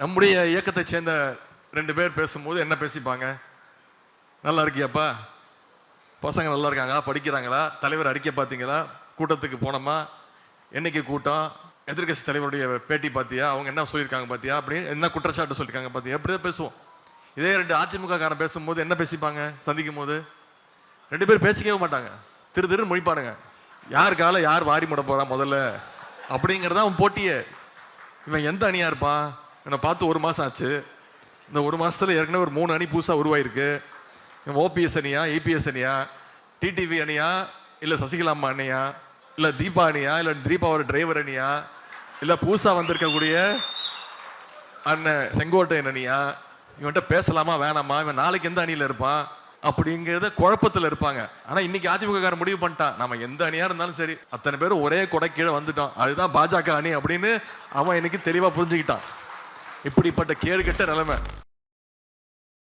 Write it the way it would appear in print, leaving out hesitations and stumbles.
நம்முடைய இயக்கத்தை சேர்ந்த 2 பேர் பேசும்போது என்ன பேசிப்பாங்க? நல்லா இருக்கியாப்பா, பசங்க நல்லா இருக்காங்க, படிக்கிறாங்களா, தலைவர் அறிக்கை பார்த்தீங்களா, கூட்டத்துக்கு போனோமா, என்னைக்கு கூட்டம், எதிர்கட்சி தலைவருடைய பேட்டி பார்த்தியா, அவங்க என்ன சொல்லியிருக்காங்க பார்த்தியா, அப்படின்னு என்ன குற்றச்சாட்டு சொல்லியிருக்காங்க பார்த்தியா, எப்படிதான் பேசுவோம். இதே 2 அதிமுக காரன் பேசும்போது என்ன பேசிப்பாங்க? சந்திக்கும் போது 2 பேர் பேசிக்கவே மாட்டாங்க, திரு மொழிப்பாடுங்க. யார் காலை யார் வாரி முட போறா முதல்ல அப்படிங்கிறதா அவன் போட்டியே. இவன் எந்த அணியா இருப்பான்? என்னை பார்த்து 1 மாசம் ஆச்சு. இந்த 1 மாசத்துல ஏற்கனவே ஒரு 3 அணி புதுசா உருவாயிருக்கு. ஓபிஎஸ் அணியா, இபிஎஸ் அணியா, டிடிவி அணியா, இல்ல சசிகலா அம்மா அணியா, இல்ல தீபா அணியா, இல்ல தீபாவோட டிரைவர் அணியா, இல்ல புதுசா வந்திருக்கக்கூடிய அண்ணன் செங்கோட்டையன் அணியா? இவன்கிட்ட பேசலாமா வேணாமா, இவன் நாளைக்கு எந்த அணியில இருப்பான் அப்படிங்கிறத குழப்பத்தில் இருப்பாங்க. ஆனா இன்னைக்கு அதிமுக முடிவு பண்ணிட்டான், நம்ம எந்த அணியா இருந்தாலும் சரி, அத்தனை பேரும் ஒரே கொடை கீழே வந்துட்டோம், அதுதான் பாஜக அணி அப்படின்னு அவன் இன்னைக்கு தெளிவா புரிஞ்சுக்கிட்டான். இப்படிப்பட்ட கேடு கெட்ட நிலைமை.